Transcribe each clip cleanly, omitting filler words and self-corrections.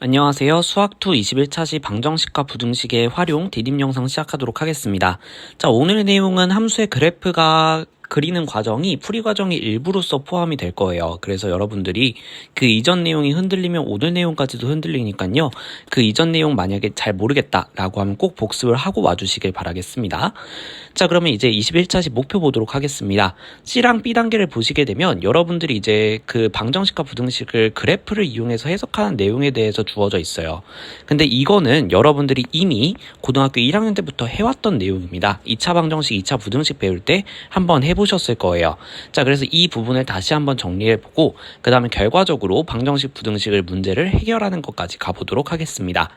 안녕하세요. 수학2 21차시 방정식과 부등식의 활용 디딤 영상 시작하도록 하겠습니다. 자, 오늘의 내용은 함수의 그래프가 그리는 과정이 풀이 과정의 일부로서 포함이 될 거예요. 그래서 여러분들이 그 이전 내용이 흔들리면 오늘 내용까지도 흔들리니까요. 그 이전 내용 만약에 잘 모르겠다라고 하면 꼭 복습을 하고 와주시길 바라겠습니다. 자, 그러면 이제 21차시 목표 보도록 하겠습니다. C랑 B 단계를 보시게 되면 여러분들이 이제 그 방정식과 부등식을 그래프를 이용해서 해석하는 내용에 대해서 주어져 있어요. 근데 이거는 여러분들이 이미 고등학교 1학년 때부터 해왔던 내용입니다. 2차 방정식, 2차 부등식 배울 때 한번 해보셨을 거예요. 자, 그래서 이 부분을 다시 한번 정리해보고 그 다음에 결과적으로 방정식, 부등식을 문제를 해결하는 것까지 가보도록 하겠습니다.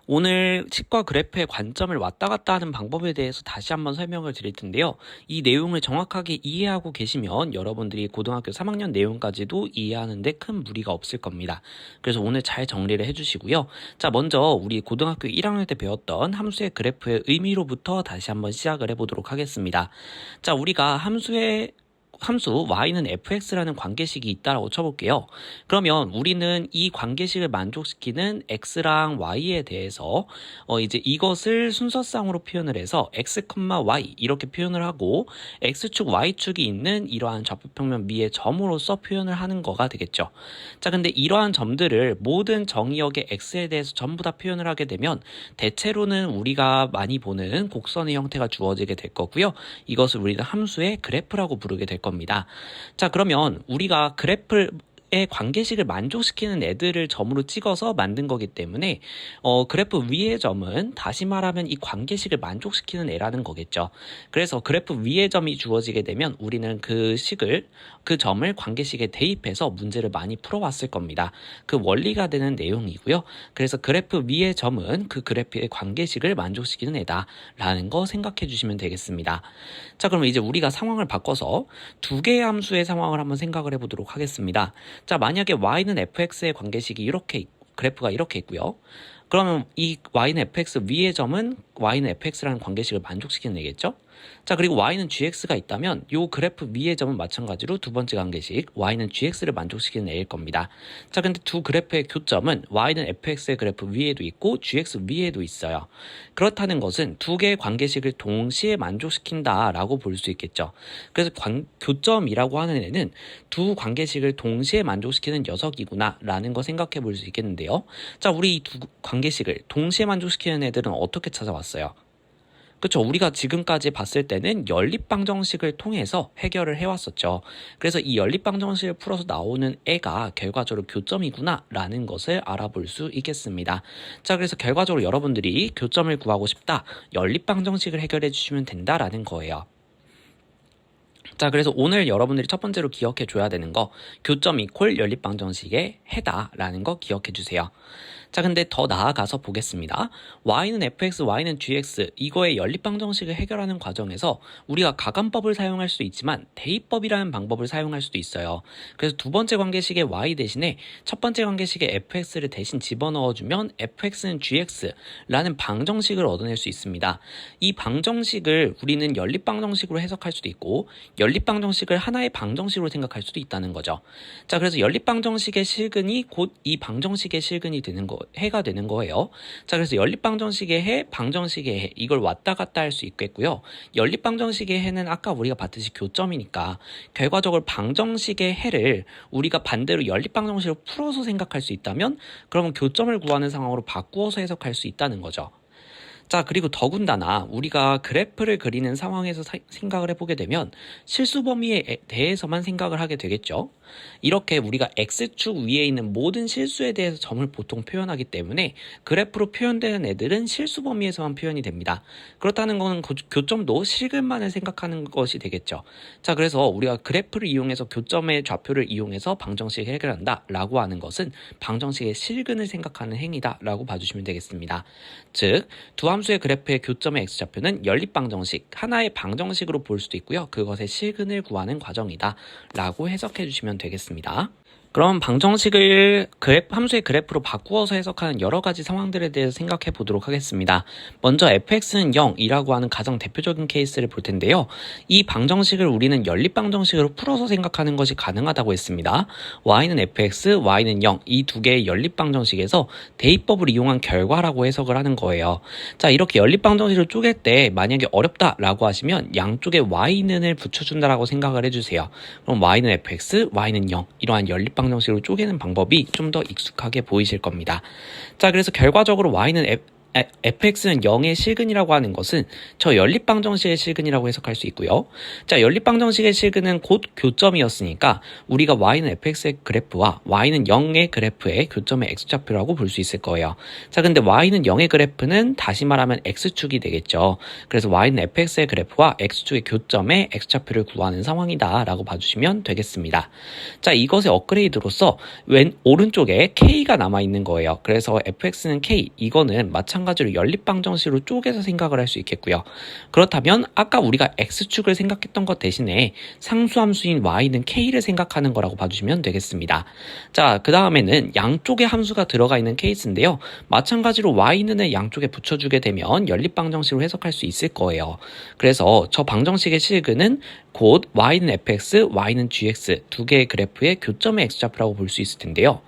오늘 식과 그래프의 관점을 왔다 갔다 하는 방법에 대해서 다시 한번 설명을 드릴 텐데요. 이 내용을 정확하게 이해하고 계시면 여러분들이 고등학교 3학년 내용까지도 이해하는데 큰 무리가 없을 겁니다. 그래서 오늘 잘 정리를 해주시고요. 자, 먼저 우리 고등학교 1학년 때 배웠던 함수의 그래프의 의미로부터 다시 한번 시작을 해보도록 하겠습니다. 자, 우리가 함수 y는 fx라는 관계식이 있다라고 쳐볼게요. 그러면 우리는 이 관계식을 만족시키는 x랑 y에 대해서 이제 이것을 순서상으로 표현을 해서 x, y 이렇게 표현을 하고 x축, y축이 있는 이러한 좌표평면 미의 점으로서 표현을 하는 거가 되겠죠. 자, 근데 이러한 점들을 모든 정의역의 x에 대해서 전부 다 표현을 하게 되면 대체로는 우리가 많이 보는 곡선의 형태가 주어지게 될 거고요. 이것을 우리는 함수의 그래프라고 부르게 될 겁니다. 자, 그러면 우리가 그래프의 관계식을 만족시키는 애들을 점으로 찍어서 만든 거기 때문에 그래프 위의 점은 다시 말하면 이 관계식을 만족시키는 애라는 거겠죠. 그래서 그래프 위의 점이 주어지게 되면 우리는 그 점을 관계식에 대입해서 문제를 많이 풀어왔을 겁니다. 그 원리가 되는 내용이고요. 그래서 그래프 위의 점은 그 그래프의 관계식을 만족시키는 애다라는 거 생각해 주시면 되겠습니다. 자, 그럼 이제 우리가 상황을 바꿔서 두 개의 함수의 상황을 한번 생각을 해보도록 하겠습니다. 자, 만약에 y는 fx의 관계식이 그래프가 이렇게 있고요. 그러면 이 y는 fx 위의 점은 y는 fx라는 관계식을 만족시키는 애겠죠? 자, 그리고 y는 gx가 있다면 이 그래프 위의 점은 마찬가지로 두 번째 관계식 y는 gx를 만족시키는 애일 겁니다. 자, 근데 두 그래프의 교점은 y는 fx의 그래프 위에도 있고 gx 위에도 있어요. 그렇다는 것은 두 개의 관계식을 동시에 만족시킨다라고 볼 수 있겠죠. 그래서 교점이라고 하는 애는 두 관계식을 동시에 만족시키는 녀석이구나 라는 거 생각해 볼 수 있겠는데요. 자, 우리 이 두 관계식을 동시에 만족시키는 애들은 어떻게 찾아왔어요? 그렇죠. 우리가 지금까지 봤을 때는 연립방정식을 통해서 해결을 해왔었죠. 그래서 이 연립방정식을 풀어서 나오는 애가 결과적으로 교점이구나 라는 것을 알아볼 수 있겠습니다. 자, 그래서 결과적으로 여러분들이 교점을 구하고 싶다, 연립방정식을 해결해 주시면 된다라는 거예요. 자, 그래서 오늘 여러분들이 첫 번째로 기억해 줘야 되는 거, 교점 이퀄 연립방정식의 해다 라는 거 기억해 주세요. 자, 근데 더 나아가서 보겠습니다. y는 fx, y는 gx 이거의 연립방정식을 해결하는 과정에서 우리가 가감법을 사용할 수도 있지만 대입법이라는 방법을 사용할 수도 있어요. 그래서 두 번째 관계식의 y 대신에 첫 번째 관계식의 fx를 대신 집어넣어주면 fx는 gx라는 방정식을 얻어낼 수 있습니다. 이 방정식을 우리는 연립방정식으로 해석할 수도 있고 연립방정식을 하나의 방정식으로 생각할 수도 있다는 거죠. 자, 그래서 연립방정식의 실근이 곧 이 방정식의 실근이 해가 되는 거예요. 자, 그래서 연립방정식의 해, 방정식의 해 이걸 왔다 갔다 할 수 있겠고요. 연립방정식의 해는 아까 우리가 봤듯이 교점이니까 결과적으로 방정식의 해를 우리가 반대로 연립방정식으로 풀어서 생각할 수 있다면 그러면 교점을 구하는 상황으로 바꾸어서 해석할 수 있다는 거죠. 자, 그리고 더군다나 우리가 그래프를 그리는 상황에서 생각을 해보게 되면 실수 범위에 대해서만 생각을 하게 되겠죠. 이렇게 우리가 x축 위에 있는 모든 실수에 대해서 점을 보통 표현하기 때문에 그래프로 표현되는 애들은 실수 범위에서만 표현이 됩니다. 그렇다는 것은 교점도 실근만을 생각하는 것이 되겠죠. 자, 그래서 우리가 그래프를 이용해서 교점의 좌표를 이용해서 방정식을 해결한다 라고 하는 것은 방정식의 실근을 생각하는 행위다 라고 봐주시면 되겠습니다. 즉, 두 함수의 그래프의 교점의 x좌표는 연립방정식, 하나의 방정식으로 볼 수도 있고요. 그것의 실근을 구하는 과정이다 라고 해석해 주시면 되겠습니다. 그럼 함수의 그래프로 바꾸어서 해석하는 여러 가지 상황들에 대해서 생각해 보도록 하겠습니다. 먼저 fx는 0이라고 하는 가장 대표적인 케이스를 볼 텐데요. 이 방정식을 우리는 연립 방정식으로 풀어서 생각하는 것이 가능하다고 했습니다. y는 fx, y는 0, 이 두 개의 연립 방정식에서 대입법을 이용한 결과라고 해석을 하는 거예요. 자, 이렇게 연립 방정식을 쪼갤 때 만약에 어렵다라고 하시면 양쪽에 y는을 붙여준다라고 생각을 해주세요. 그럼 y는 fx, y는 0, 이러한 연립 방정식으로 쪼개는 방법이 좀 더 익숙하게 보이실 겁니다. 자, 그래서 결과적으로 y는 fx는 0의 실근이라고 하는 것은 저 연립방정식의 실근이라고 해석할 수 있고요. 자, 연립방정식의 실근은 곧 교점이었으니까 우리가 y는 fx의 그래프와 y는 0의 그래프의 교점의 x좌표라고 볼 수 있을 거예요. 자, 근데 y는 0의 그래프는 다시 말하면 x축이 되겠죠. 그래서 y는 fx의 그래프와 x축의 교점의 x좌표를 구하는 상황이다 라고 봐주시면 되겠습니다. 자, 이것의 업그레이드로서 오른쪽에 k가 남아있는 거예요. 그래서 fx는 k, 이거는 마찬가지로 연립방정식으로 쪼개서 생각을 할 수 있겠고요. 그렇다면 아까 우리가 x축을 생각했던 것 대신에 상수함수인 y는 k를 생각하는 거라고 봐주시면 되겠습니다. 자, 그 다음에는 양쪽에 함수가 들어가 있는 케이스인데요. 마찬가지로 y는을 양쪽에 붙여주게 되면 연립방정식으로 해석할 수 있을 거예요. 그래서 저 방정식의 실근은 곧 y는 fx, y는 gx 두 개의 그래프의 교점의 x좌표라고 볼 수 있을 텐데요.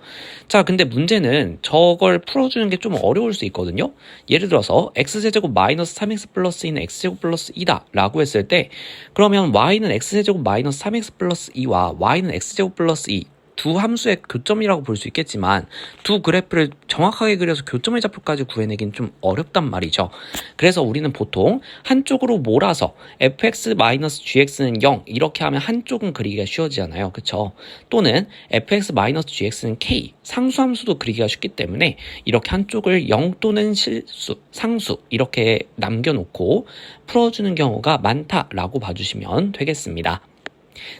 자, 근데 문제는 저걸 풀어주는 게 좀 어려울 수 있거든요. 예를 들어서 x제곱 마이너스 3x 플러스 2는 x제곱 플러스 2다 라고 했을 때, 그러면 y는 x제곱 마이너스 3x 플러스 2와 y는 x제곱 플러스 2 두 함수의 교점이라고 볼 수 있겠지만 두 그래프를 정확하게 그려서 교점의 좌표까지 구해내긴 좀 어렵단 말이죠. 그래서 우리는 보통 한쪽으로 몰아서 fx-gx는 0 이렇게 하면 한쪽은 그리기가 쉬워지잖아요. 그쵸? 또는 fx-gx는 k, 상수함수도 그리기가 쉽기 때문에 이렇게 한쪽을 0 또는 실수, 상수 이렇게 남겨놓고 풀어주는 경우가 많다라고 봐주시면 되겠습니다.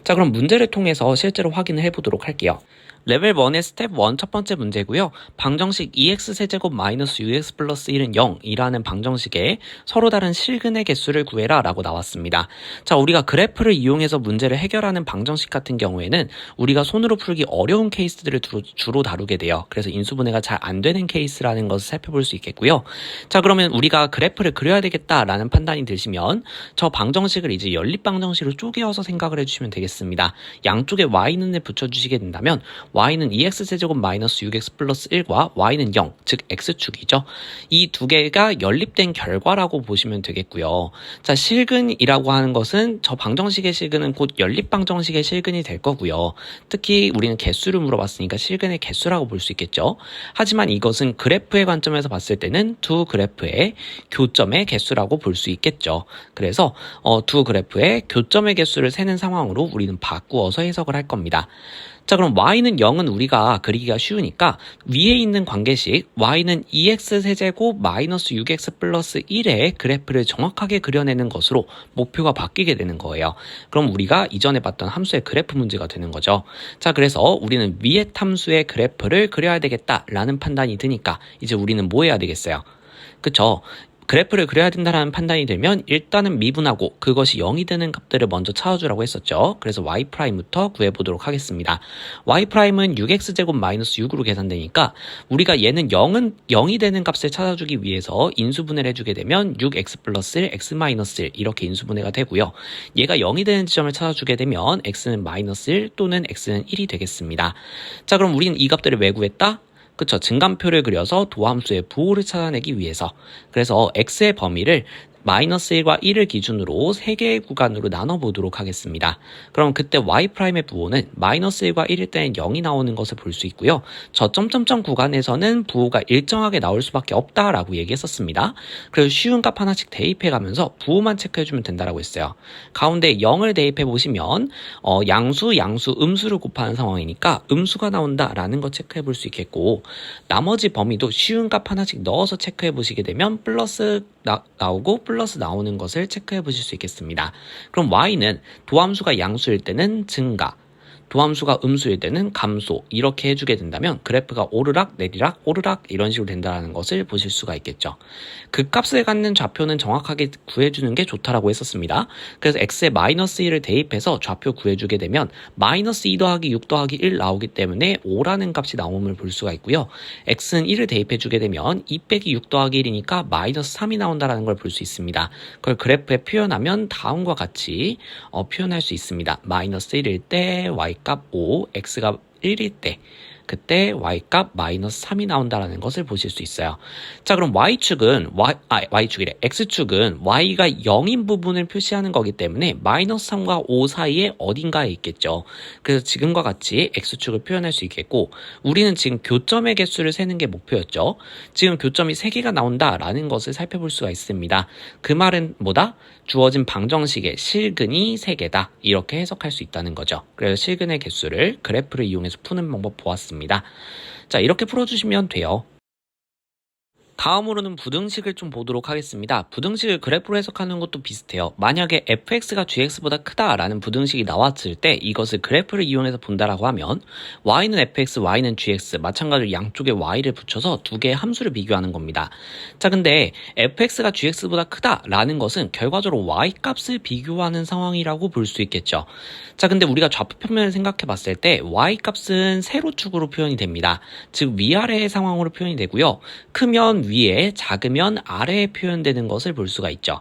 자, 그럼 문제를 통해서 실제로 확인을 해보도록 할게요. 레벨 1의 스텝 1 첫 번째 문제고요. 방정식 2x세제곱 마이너스 6x 플러스 1은 0이라는 방정식에 서로 다른 실근의 개수를 구해라 라고 나왔습니다. 자, 우리가 그래프를 이용해서 문제를 해결하는 방정식 같은 경우에는 우리가 손으로 풀기 어려운 케이스들을 주로 다루게 돼요. 그래서 인수분해가 잘 안 되는 케이스라는 것을 살펴볼 수 있겠고요. 자, 그러면 우리가 그래프를 그려야 되겠다라는 판단이 드시면 저 방정식을 이제 연립 방정식으로 쪼개어서 생각을 해주시면 되겠습니다. 양쪽에 y는을 붙여주시게 된다면 y는 2x세제곱 마이너스 6x 플러스 1과 y는 0, 즉 x축이죠. 이 두 개가 연립된 결과라고 보시면 되겠고요. 자, 실근이라고 하는 것은 저 방정식의 실근은 곧 연립 방정식의 실근이 될 거고요. 특히 우리는 개수를 물어봤으니까 실근의 개수라고 볼 수 있겠죠. 하지만 이것은 그래프의 관점에서 봤을 때는 두 그래프의 교점의 개수라고 볼 수 있겠죠. 그래서 두 그래프의 교점의 개수를 세는 상황으로 우리는 바꾸어서 해석을 할 겁니다. 자, 그럼 y는 0은 우리가 그리기가 쉬우니까 위에 있는 관계식 y는 2x세제곱 마이너스 6x 플러스 1의 그래프를 정확하게 그려내는 것으로 목표가 바뀌게 되는 거예요. 그럼 우리가 이전에 봤던 함수의 그래프 문제가 되는 거죠. 자, 그래서 우리는 위의 함수의 그래프를 그려야 되겠다라는 판단이 드니까 이제 우리는 뭐 해야 되겠어요? 그쵸? 그래프를 그려야 된다는 판단이 들면 일단은 미분하고 그것이 0이 되는 값들을 먼저 찾아주라고 했었죠. 그래서 y'부터 구해보도록 하겠습니다. y'은 6x제곱 마이너스 6으로 계산되니까 우리가 얘는 0이 되는 값을 찾아주기 위해서 인수분해를 해주게 되면 6x 플러스 1, x 마이너스 1 이렇게 인수분해가 되고요. 얘가 0이 되는 지점을 찾아주게 되면 x는 마이너스 1 또는 x는 1이 되겠습니다. 자, 그럼 우리는 이 값들을 왜 구했다? 그쵸, 증감표를 그려서 도함수의 부호를 찾아내기 위해서. 그래서 x의 범위를 마이너스 1과 1을 기준으로 3개의 구간으로 나눠보도록 하겠습니다. 그럼 그때 y'의 부호는 마이너스 1과 1일 때는 0이 나오는 것을 볼 수 있고요. 저 점점점 구간에서는 부호가 일정하게 나올 수밖에 없다라고 얘기했었습니다. 그래서 쉬운 값 하나씩 대입해가면서 부호만 체크해주면 된다라고 했어요. 가운데 0을 대입해보시면 양수, 음수를 곱하는 상황이니까 음수가 나온다라는 거 체크해볼 수 있겠고, 나머지 범위도 쉬운 값 하나씩 넣어서 체크해보시게 되면 플러스 나오고 플러스 나오는 것을 체크해 보실 수 있겠습니다. 그럼 y는 도함수가 양수일 때는 증가, 도함수가 음수일 때는 감소 이렇게 해주게 된다면 그래프가 오르락 내리락 오르락 이런 식으로 된다는 것을 보실 수가 있겠죠. 극값을 갖는 좌표는 정확하게 구해주는 게 좋다라고 했었습니다. 그래서 x에 마이너스 1을 대입해서 좌표 구해주게 되면 마이너스 2 더하기 6 더하기 1 나오기 때문에 5라는 값이 나옴을 볼 수가 있고요. x는 1을 대입해주게 되면 2 빼기 6 더하기 1이니까 마이너스 3이 나온다는 걸 볼 수 있습니다. 그걸 그래프에 표현하면 다음과 같이 표현할 수 있습니다. 마이너스 1일 때 y값 5, x가 1일 때 그때 y값 마이너스 3이 나온다는 것을 보실 수 있어요. 자, 그럼 y축이래. x축은 y가 0인 부분을 표시하는 거기 때문에 마이너스 3과 5 사이에 어딘가에 있겠죠. 그래서 지금과 같이 x축을 표현할 수 있겠고, 우리는 지금 교점의 개수를 세는 게 목표였죠. 지금 교점이 3개가 나온다라는 것을 살펴볼 수가 있습니다. 그 말은 뭐다? 주어진 방정식의 실근이 3개다. 이렇게 해석할 수 있다는 거죠. 그래서 실근의 개수를 그래프를 이용해서 푸는 방법 보았습니다. 자, 이렇게 풀어주시면 돼요. 다음으로는 부등식을 좀 보도록 하겠습니다. 부등식을 그래프로 해석하는 것도 비슷해요. 만약에 fx가 gx보다 크다라는 부등식이 나왔을 때 이것을 그래프를 이용해서 본다라고 하면 y는 fx, y는 gx 마찬가지로 양쪽에 y를 붙여서 두 개의 함수를 비교하는 겁니다. 자, 근데 fx가 gx보다 크다라는 것은 결과적으로 y 값을 비교하는 상황이라고 볼 수 있겠죠. 자, 근데 우리가 좌표 평면을 생각해 봤을 때 y 값은 세로축으로 표현이 됩니다. 즉 위아래의 상황으로 표현이 되고요. 크면 위에, 작으면 아래에 표현되는 것을 볼 수가 있죠.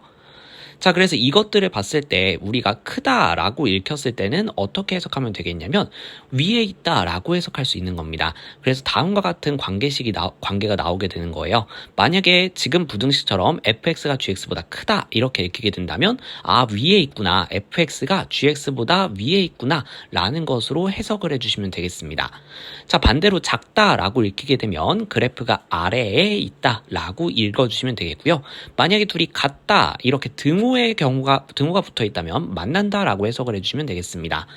자, 그래서 이것들을 봤을 때 우리가 크다라고 읽혔을 때는 어떻게 해석하면 되겠냐면 위에 있다라고 해석할 수 있는 겁니다. 그래서 다음과 같은 관계가 나오게 되는 거예요. 만약에 지금 부등식처럼 fx가 gx보다 크다 이렇게 읽히게 된다면 위에 있구나, fx가 gx보다 위에 있구나 라는 것으로 해석을 해주시면 되겠습니다. 자, 반대로 작다라고 읽히게 되면 그래프가 아래에 있다라고 읽어주시면 되겠고요. 만약에 둘이 같다 이렇게 등호의 경우가 붙어 있다면 만난다라고 해석을 해주시면 되겠습니다.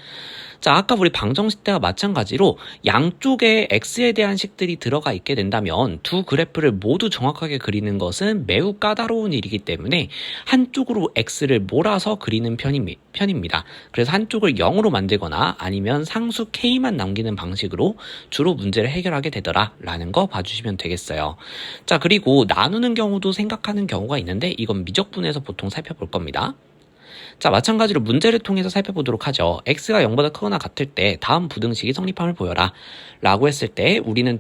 자, 아까 우리 방정식 때와 마찬가지로 양쪽에 x에 대한 식들이 들어가 있게 된다면 두 그래프를 모두 정확하게 그리는 것은 매우 까다로운 일이기 때문에 한쪽으로 x를 몰아서 그리는 편입니다. 그래서 한쪽을 0으로 만들거나 아니면 상수 k만 남기는 방식으로 주로 문제를 해결하게 되더라라는 거 봐주시면 되겠어요. 자, 그리고 나누는 경우도 생각하는 경우가 있는데 이건 미적분에서 보통 살펴볼 겁니다. 자, 마찬가지로 문제를 통해서 살펴보도록 하죠. x가 0보다 크거나 같을 때 다음 부등식이 성립함을 보여라 라고 했을 때 우리는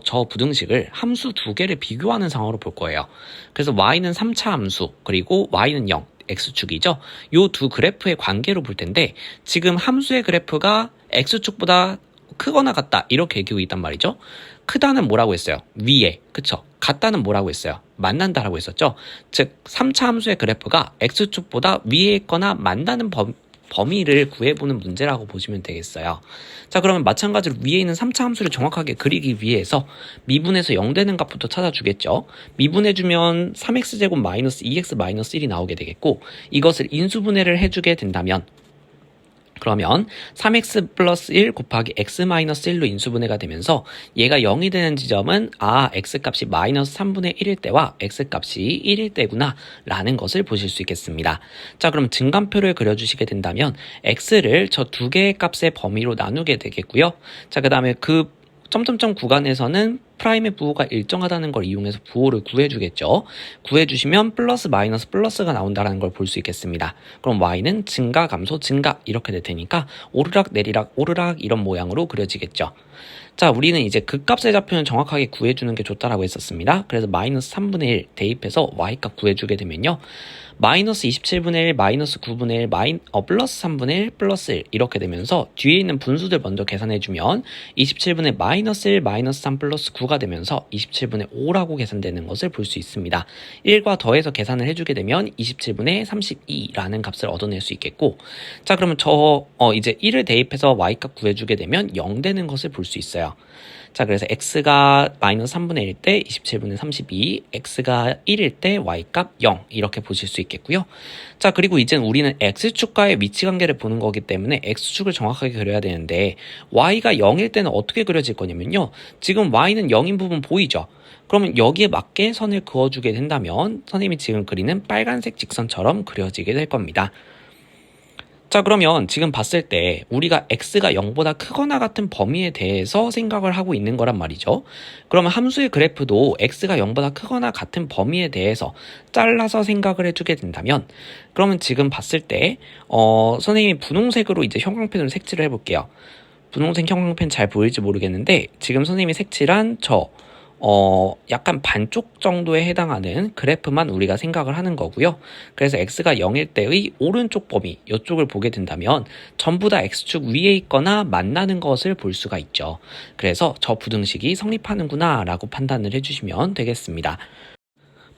저 부등식을 함수 2개를 비교하는 상황으로 볼 거예요. 그래서 y는 3차 함수 그리고 y는 0 x축이죠. 요 두 그래프의 관계로 볼 텐데 지금 함수의 그래프가 x축보다 크거나 같다 이렇게 얘기하고 있단 말이죠. 크다는 뭐라고 했어요? 위에, 그쵸? 같다는 뭐라고 했어요? 만난다라고 했었죠. 즉 3차 함수의 그래프가 x축보다 위에 있거나 만나는 범위를 구해보는 문제라고 보시면 되겠어요. 자, 그러면 마찬가지로 위에 있는 3차 함수를 정확하게 그리기 위해서 미분에서 0 되는 값부터 찾아주겠죠. 미분해주면 3x제곱 마이너스 2x 마이너스 1이 나오게 되겠고 이것을 인수분해를 해주게 된다면 그러면 3x 플러스 1 곱하기 x 마이너스 1로 인수분해가 되면서 얘가 0이 되는 지점은 x값이 마이너스 3분의 1일 때와 x값이 1일 때구나 라는 것을 보실 수 있겠습니다. 자, 그럼 증감표를 그려주시게 된다면 x를 저 두 개의 값의 범위로 나누게 되겠고요. 자, 그 다음에 그 점점점 구간에서는 프라임의 부호가 일정하다는 걸 이용해서 부호를 구해주겠죠. 구해주시면 플러스 마이너스 플러스가 나온다는 걸 볼 수 있겠습니다. 그럼 y는 증가 감소 증가 이렇게 될 테니까 오르락 내리락 오르락 이런 모양으로 그려지겠죠. 자, 우리는 이제 극값의 좌표는 정확하게 구해주는 게 좋다라고 했었습니다. 그래서 마이너스 3분의 1 대입해서 y값 구해주게 되면요. 마이너스 27분의 1, 마이너스 9분의 1, 플러스 3분의 1, 플러스 1 이렇게 되면서 뒤에 있는 분수들 먼저 계산해주면 27분의 마이너스 1, 마이너스 3, 플러스 9가 되면서 27분의 5라고 계산되는 것을 볼 수 있습니다. 1과 더해서 계산을 해주게 되면 27분의 32라는 값을 얻어낼 수 있겠고 자, 그러면 이제 1을 대입해서 y값 구해주게 되면 0 되는 것을 볼 수 있어요. 자, 그래서 x가 마이너스 3분의 1 때 27분의 32, x가 1일 때 y값 0 이렇게 보실 수 있겠고요. 자, 그리고 이제는 우리는 x축과의 위치관계를 보는 거기 때문에 x축을 정확하게 그려야 되는데 y가 0일 때는 어떻게 그려질 거냐면요. 지금 y는 0인 부분 보이죠? 그러면 여기에 맞게 선을 그어주게 된다면 선생님이 지금 그리는 빨간색 직선처럼 그려지게 될 겁니다. 자, 그러면 지금 봤을 때 우리가 x가 0보다 크거나 같은 범위에 대해서 생각을 하고 있는 거란 말이죠. 그러면 함수의 그래프도 x가 0보다 크거나 같은 범위에 대해서 잘라서 생각을 해주게 된다면, 그러면 지금 봤을 때 선생님이 분홍색으로 이제 형광펜으로 색칠을 해볼게요. 분홍색 형광펜 잘 보일지 모르겠는데, 지금 선생님이 색칠한 약간 반쪽 정도에 해당하는 그래프만 우리가 생각을 하는 거고요. 그래서 x가 0일 때의 오른쪽 범위, 이쪽을 보게 된다면 전부 다 x축 위에 있거나 만나는 것을 볼 수가 있죠. 그래서 저 부등식이 성립하는구나 라고 판단을 해주시면 되겠습니다.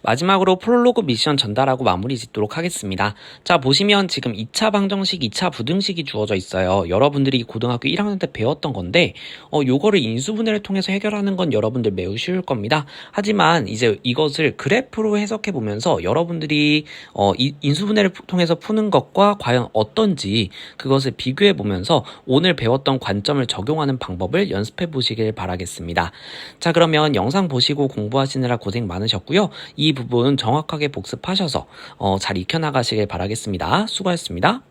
마지막으로 프롤로그 미션 전달하고 마무리 짓도록 하겠습니다. 자, 보시면 지금 2차 방정식, 2차 부등식이 주어져 있어요. 여러분들이 고등학교 1학년 때 배웠던 건데 요거를 인수분해를 통해서 해결하는 건 여러분들 매우 쉬울 겁니다. 하지만 이제 이것을 그래프로 해석해 보면서 여러분들이 인수분해를 통해서 푸는 것과 과연 어떤지 그것을 비교해 보면서 오늘 배웠던 관점을 적용하는 방법을 연습해 보시길 바라겠습니다. 자, 그러면 영상 보시고 공부하시느라 고생 많으셨고요. 이 부분 정확하게 복습하셔서 잘 익혀나가시길 바라겠습니다. 수고하셨습니다.